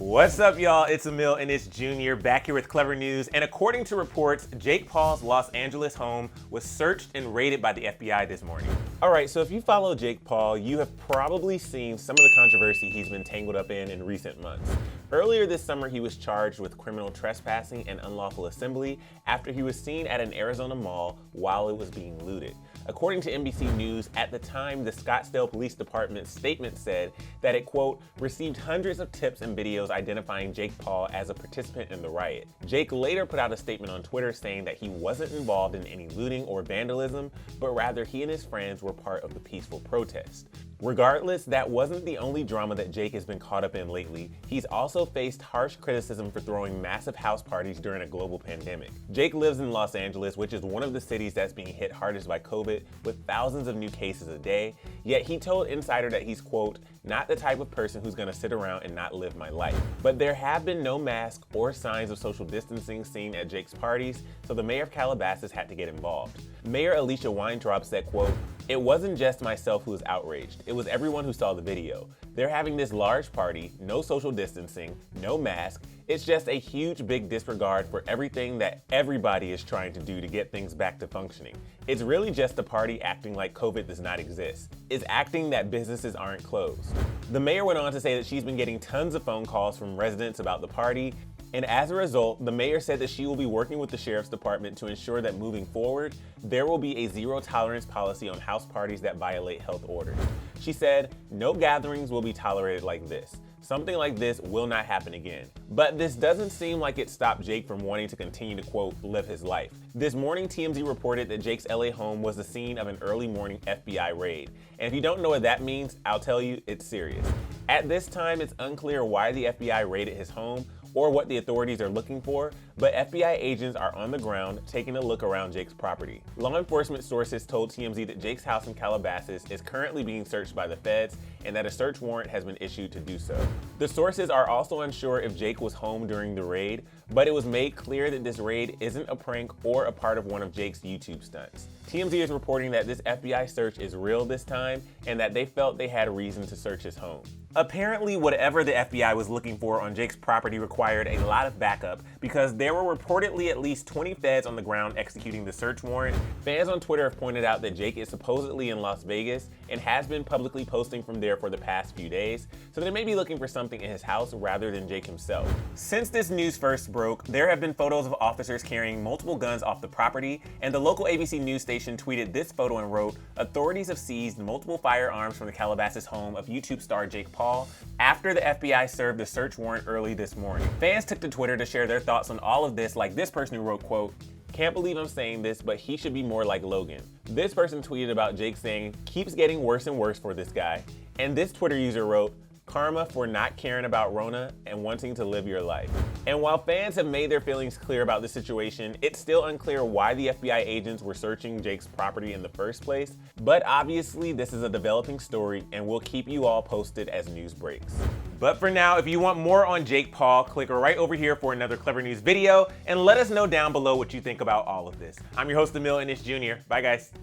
What's up, y'all? It's Emile, Ennis Jr. back here with Clevver News. And according to reports, Jake Paul's Los Angeles home was searched and raided by the FBI this morning. All right, so if you follow Jake Paul, you have probably seen some of the controversy he's been tangled up in recent months. Earlier this summer, he was charged with criminal trespassing and unlawful assembly after he was seen at an Arizona mall while it was being looted. According to NBC News, at the time, the Scottsdale Police Department's statement said that it, quote, received hundreds of tips and videos identifying Jake Paul as a participant in the riot. Jake later put out a statement on Twitter saying that he wasn't involved in any looting or vandalism, but rather he and his friends were part of the peaceful protest. Regardless, that wasn't the only drama that Jake has been caught up in lately. He's also faced harsh criticism for throwing massive house parties during a global pandemic. Jake lives in Los Angeles, which is one of the cities that's being hit hardest by COVID, with thousands of new cases a day. Yet he told Insider that he's, quote, not the type of person who's gonna sit around and not live my life. But there have been no masks or signs of social distancing seen at Jake's parties, so the mayor of Calabasas had to get involved. Mayor Alicia Weintraub said, quote, it wasn't just myself who was outraged, it was everyone who saw the video. They're having this large party, no social distancing, no mask. It's just a huge big disregard for everything that everybody is trying to do to get things back to functioning. It's really just the party acting like COVID does not exist. It's acting that businesses aren't closed. The mayor went on to say that she's been getting tons of phone calls from residents about the party, and as a result, the mayor said that she will be working with the sheriff's department to ensure that moving forward, there will be a zero tolerance policy on house parties that violate health orders. She said, no gatherings will be tolerated like this. Something like this will not happen again. But this doesn't seem like it stopped Jake from wanting to continue to, quote, live his life. This morning, TMZ reported that Jake's LA home was the scene of an early morning FBI raid. And if you don't know what that means, I'll tell you, it's serious. At this time, it's unclear why the FBI raided his home or what the authorities are looking for, but FBI agents are on the ground taking a look around Jake's property. Law enforcement sources told TMZ that Jake's house in Calabasas is currently being searched by the feds and that a search warrant has been issued to do so. The sources are also unsure if Jake was home during the raid, but it was made clear that this raid isn't a prank or a part of one of Jake's YouTube stunts. TMZ is reporting that this FBI search is real this time and that they felt they had a reason to search his home. Apparently, whatever the FBI was looking for on Jake's property required a lot of backup because there were reportedly at least 20 feds on the ground executing the search warrant. Fans on Twitter have pointed out that Jake is supposedly in Las Vegas and has been publicly posting from there for the past few days, so they may be looking for something in his house rather than Jake himself. Since this news first broke, there have been photos of officers carrying multiple guns off the property, and the local ABC news station tweeted this photo and wrote, authorities have seized multiple firearms from the Calabasas home of YouTube star Jake Paul after the FBI served the search warrant early this morning. Fans took to Twitter to share their thoughts on all of this, like this person who wrote, quote, can't believe I'm saying this, but he should be more like Logan. This person tweeted about Jake saying, keeps getting worse and worse for this guy. And this Twitter user wrote, karma for not caring about Rona and wanting to live your life. And while fans have made their feelings clear about the situation, it's still unclear why the FBI agents were searching Jake's property in the first place. But obviously, this is a developing story and we'll keep you all posted as news breaks. But for now, if you want more on Jake Paul, click right over here for another Clevver News video and let us know down below what you think about all of this. I'm your host, Emile Ennis Jr. Bye, guys.